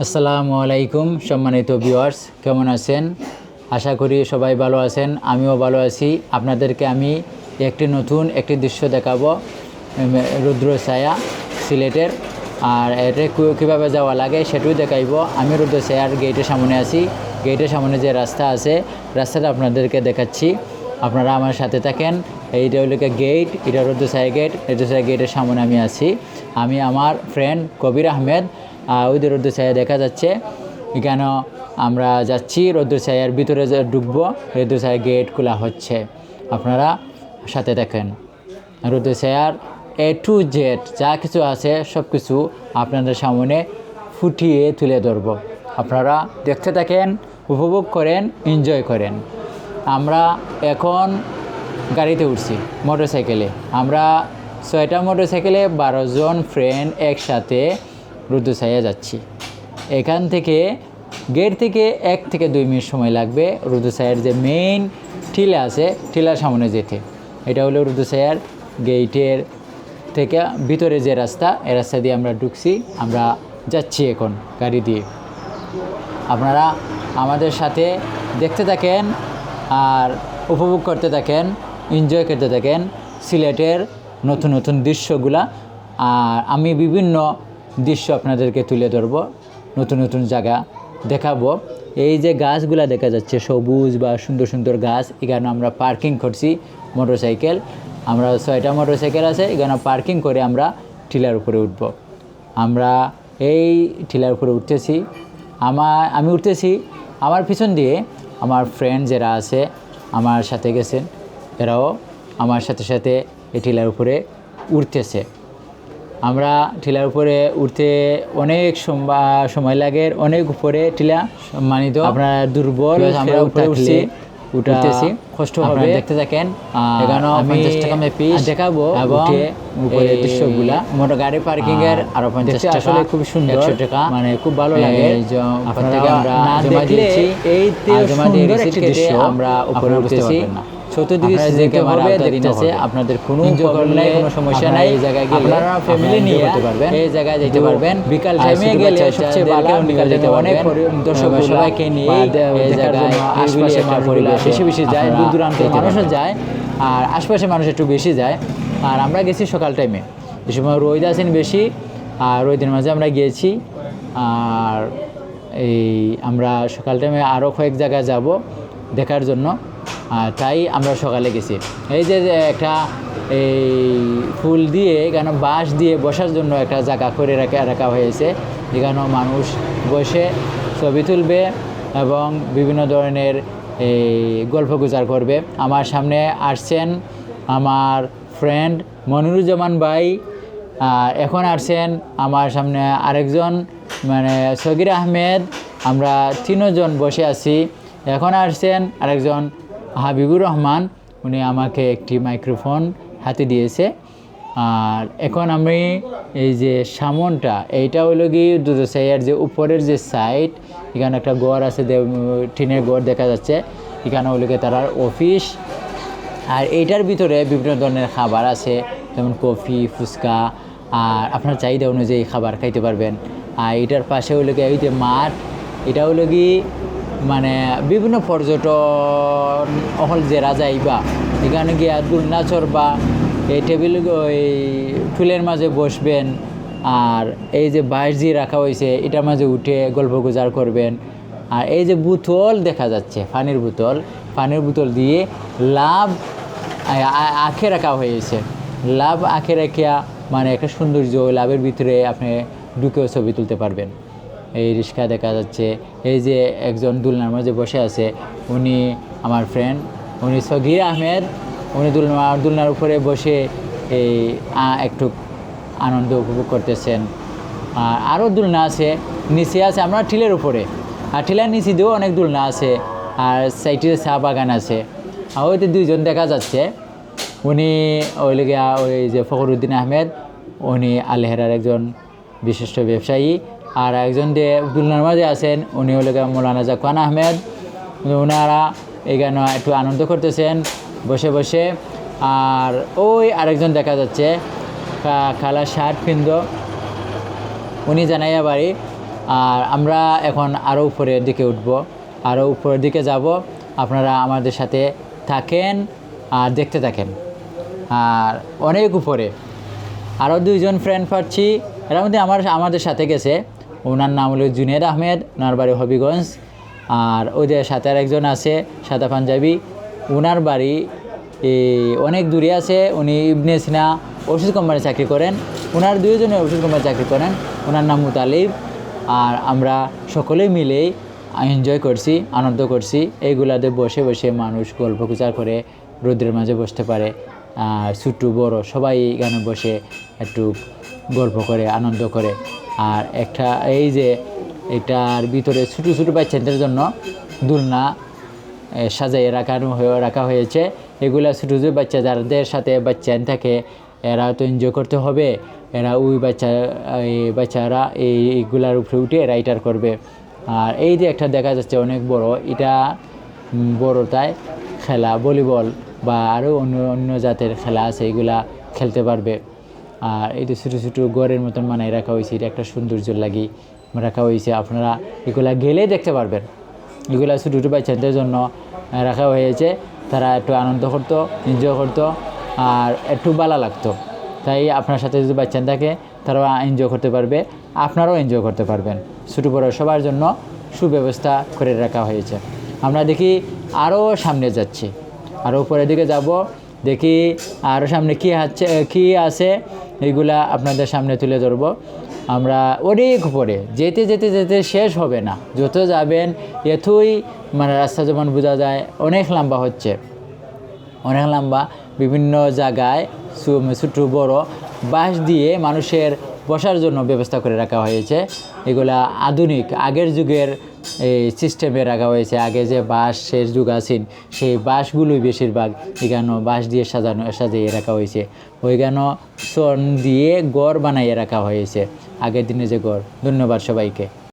আসসালামু আলাইকুম সম্মানিত ভিউয়ার্স, কেমন আছেন? আশা করি সবাই ভালো আছেন, আমিও ভালো আছি। আপনাদেরকে আমি নতুন একটি দৃশ্য দেখাবো, রুদ্র ছায়া সিলেটের। আর এটা কীভাবে যাওয়া লাগে সেটাও দেখাইব। আমি রুদ্র ছায়ার গেটের সামনে আছি। গেটের সামনে যে রাস্তা আছে, রাস্তাটা আপনাদেরকে দেখাচ্ছি, আপনারা আমার সাথে থাকেন। এইটা হলো গেট, এটা রুদ্র ছায়া গেট। রুদ্র ছায়া গেটের সামনে আমি আছি। আমি আমার ফ্রেন্ড কবির আহমেদ, ওই যে রৌদ্র ছায়া দেখা যাচ্ছে। এখানে আমরা যাচ্ছি, রৌদ্র ছায়ার ভিতরে ঢুকবো। রৌদ্র ছায়া গেট খোলা হচ্ছে, আপনারা সাথে দেখেন। রৌদ্র ছায়ার A to Z যা কিছু আছে সব কিছু আপনাদের সামনে ফুটিয়ে তুলে ধরবো। আপনারা দেখতে থাকেন, উপভোগ করেন, এনজয় করেন। আমরা এখন গাড়িতে উঠছি, মোটরসাইকেলে। আমরা 6টা মোটরসাইকেলে 12 জন ফ্রেন্ড একসাথে রুদ্র ছায়া যাচ্ছি। এখান থেকে গেট থেকে 1 থেকে 2 মিনিট সময় লাগবে রুদ্র ছায়ার যে মেইন টিলা আছে, টিলার সামনে যেতে। এটা হলো রুদ্র ছায়ার গেটের থেকে ভিতরে যে রাস্তা, এই রাস্তা দিয়ে আমরা ঢুকছি। আমরা যাচ্ছি এখন গাড়ি দিয়ে। আপনারা আমাদের সাথে দেখতে থাকেন আর উপভোগ করতে থাকেন, এনজয় করতে থাকেন সিলেটের নতুন নতুন দৃশ্যগুলা। আর আমি বিভিন্ন দৃশ্য আপনাদেরকে তুলে ধরব, নতুন নতুন জায়গা দেখাবো। এই যে গাছগুলা দেখা যাচ্ছে, সবুজ বা সুন্দর সুন্দর গাছ, এখানে আমরা পার্কিং করছি মোটরসাইকেল। আমরা 6টা মোটরসাইকেল আছে, এখানে পার্কিং করে আমরা টিলার উপরে উঠব। আমরা এই টিলার উপরে উঠতেছি। আমি উঠতেছি, আমার পিছন দিয়ে আমার ফ্রেন্ড যারা আছে আমার সাথে গেছেন, এরাও আমার সাথে সাথে এই টিলার উপরে উঠতেছে। আমরা টিলার উপরে উঠতে অনেক সময় লাগে, অনেক উপরে টিলা, সম্মানিত আপনারা দুর্বল, আমরা উপরে উঠতেছি, কষ্ট হবে, দেখতে থাকেন। এখানে 50 টাকা পিস দেখাবো এবং উপরে দৃশ্যগুলা। মোটর গাড়ি পার্কিং এর আরো 50 টাকা, আসলে খুব সুন্দর, 100 টাকা, মানে খুব ভালো লাগে। আপনারা আমরা জমা দিয়েছি, এই জমা দিয়ে দৃশ্য আমরা উপরে উঠতেছি। চতুর্দিকে ক্যামেরা দেখতেছে, আপনাদের কোনো সমস্যা নাই। এই জায়গায় গেলে আপনারা ফ্যামিলি নিয়ে যেতে পারবেন, এই জায়গায় যেতে পারবেন। বিকাল টাইমে গেলে সবচেয়ে ভালো, বিকাল যেতে অনেক দর্শক সবাইকে নিয়ে এই জায়গায় আশপাশে পরিবার বেশি বেশি যায়, দূর দূরান্তের মানুষও যায়, আর আশপাশে মানুষ একটু বেশি যায়। আর আমরা গেছি সকাল টাইমে, এই সময় রোদ আছেন বেশি, আর রোদের মাঝে আমরা গিয়েছি। আর এই আমরা সকাল টাইমে আরও কয়েক জায়গায় যাব দেখার জন্য, তাই আমরা সকালে গেছি। এই যে একটা এই ফুল দিয়ে, এখানে বাঁশ দিয়ে বসার জন্য একটা জায়গা করে রাখা হয়েছে। এখানেও মানুষ বসে ছবি তুলবে এবং বিভিন্ন ধরনের এই গল্পগুজর করবে। আমার সামনে আসছেন আমার ফ্রেন্ড মনিরুজ্জামান ভাই, এখন আসছেন আমার সামনে আরেকজন মানে সগির আহমেদ। আমরা 3 জন বসে আছি। এখন আসছেন আরেকজন হাবিবুর রহমান, উনি আমাকে একটি মাইক্রোফোন হাতে দিয়েছে। আর এখন আমি এই যে সামনটা, এইটা হলো কি রুদ্র ছায়ার যে উপরের যে সাইড, এখানে একটা ঘর আছে, টিনের ঘর দেখা যাচ্ছে। এখানে হলো কি তার অফিস। আর এইটার ভিতরে বিভিন্ন ধরনের খাবার আছে, যেমন কফি, ফুচকা, আর আপনার চাহিদা অনুযায়ী খাবার খাইতে পারবেন। আর এটার পাশে হলো কি এই যে মাঠ, এটা হলো কি মানে বিভিন্ন পর্যটন অহল যে যাইবা, এখানে গিয়ে দুলনা চড়বা, এই টেবিল ওই টুলের মাঝে বসবেন। আর এই যে বাঁশ দিয়ে রাখা হয়েছে, এটার মাঝে উঠে গল্প গুজর করবেন। আর এই যে বোতল দেখা যাচ্ছে, পানির বোতল দিয়ে লাভ আঁখে রাখা হয়েছে। লাভ আঁখে রাখিয়া মানে একটা সৌন্দর্য, লাভের ভিতরে আপনি ঢুকেও ছবি তুলতে পারবেন। এই রিক্সা দেখা যাচ্ছে, এই যে একজন দুলনার মাঝে বসে আছে, উনি আমার ফ্রেন্ড, উনি সগির আহমেদ। উনি দুলনার উপরে বসে এই একটু আনন্দ উপভোগ করতেছেন। আর আরও দুলনা আছে, নিচে আছে, আমরা টিলের উপরে, আর টিলার নিচে দিয়েও অনেক দুলনা আছে। আর সাইডে চা বাগান আছে। আর ওই তো 2 জন দেখা যাচ্ছে, উনি ওই যে ফখরুদ্দিন আহমেদ, উনি আলহেরার একজন বিশিষ্ট ব্যবসায়ী। আর একজন যে দুলনার মাঝে আছেন, উনি হলো মৌলানা জাকান আহমেদ। ওনারা এখানে একটু আনন্দ করতেছেন বসে বসে। আর ওই আরেকজন দেখা যাচ্ছে, কালা শার্ট পিন্ধ, উনি জানাইয়া বাড়ি। আর আমরা এখন আরও উপরের দিকে উঠব, আরও উপরের দিকে যাব। আপনারা আমাদের সাথে থাকেন আর দেখতে থাকেন। আর অনেক উপরে আরও 2জন ফ্রেন্ড পাচ্ছি, এর মধ্যে আমাদের সাথে গেছে। ওনার নাম হলো জুনেদ আহমেদ, ওনার বাড়ি হবিগঞ্জ। আর ওদের সাথে আর একজন আছে সাদা পাঞ্জাবি, ওনার বাড়ি অনেক দূরে আছে। উনি ইবনে সিনা ওষুধ কোম্পানি চাকরি করেন, ওনার 2জনে ওষুধ কোম্পানি চাকরি করেন। ওনার নাম মুতালিব। আর আমরা সকলেই মিলেই এনজয় করছি, আনন্দ করছি। এইগুলাতে বসে বসে মানুষ গল্প গুজব করে রোদ্রের মাঝে বসতে পারে। আর ছোট বড় সবাই এখানে বসে একটু গল্প করে আনন্দ করে। আর একটা এই যে এটার ভিতরে ছোটো ছোটো বাচ্চাদের জন্য দোলনা সাজাইয়ে রাখা হয়েছে। এগুলা ছোটো ছোটো বাচ্চা যাদের সাথে বাচ্চা থাকে এরা তো এনজয় করতে হবে। এরা ওই বাচ্চারা এইগুলার উপরে উঠে রাইটার করবে। আর এই যে একটা দেখা যাচ্ছে অনেক বড়, এটা বড়টায় খেলা ভলিবল বা আরও অন্য অন্য জাতের খেলা আছে, এগুলা খেলতে পারবে। আর এই যে ছোটো ছোটো ঘরের মতন বানাই রাখা হয়েছে, এটা একটা সৌন্দর্য লাগি রাখা হয়েছে। আপনারা এগুলা গেলে দেখতে পারবেন। এগুলা ছোটো ছোটো বাচ্চাদের জন্য রাখা হয়েছে, তারা একটু আনন্দ করতো, এনজয় করতো আর একটু ভালো লাগতো। তাই আপনার সাথে যদি বাচ্চা থাকে তারাও এনজয় করতে পারবে, আপনারাও এনজয় করতে পারবেন। ছোটো বড় সবার জন্য সুব্যবস্থা করে রাখা হয়েছে। আমরা দেখি আরও সামনে যাচ্ছি, আরও উপরের দিকে যাব, দেখি আরও সামনে কী আছে এইগুলা আপনাদের সামনে তুলে ধরব। আমরা অনেক উপরে যেতে যেতে যেতে শেষ হবে না, যত যাবেন এতই মানে রাস্তা যেমন বোঝা যায় অনেক লম্বা হচ্ছে, অনেক লম্বা। বিভিন্ন জায়গায় ছোটো বড় বাঁশ দিয়ে মানুষের বসার জন্য ব্যবস্থা করে রাখা হয়েছে। এগুলা আধুনিক আগের যুগের এই সিস্টেমে রাখা হয়েছে। আগে যে বাঁশের যুগ আছেন সেই বাঁশগুলোই বেশিরভাগ এখানে বাঁশ দিয়ে সাজিয়ে রাখা হয়েছে। ওইখানে সন দিয়ে গড় বানাইয়ে রাখা হয়েছে আগের দিনে যে গড়। ধন্যবাদ সবাইকে।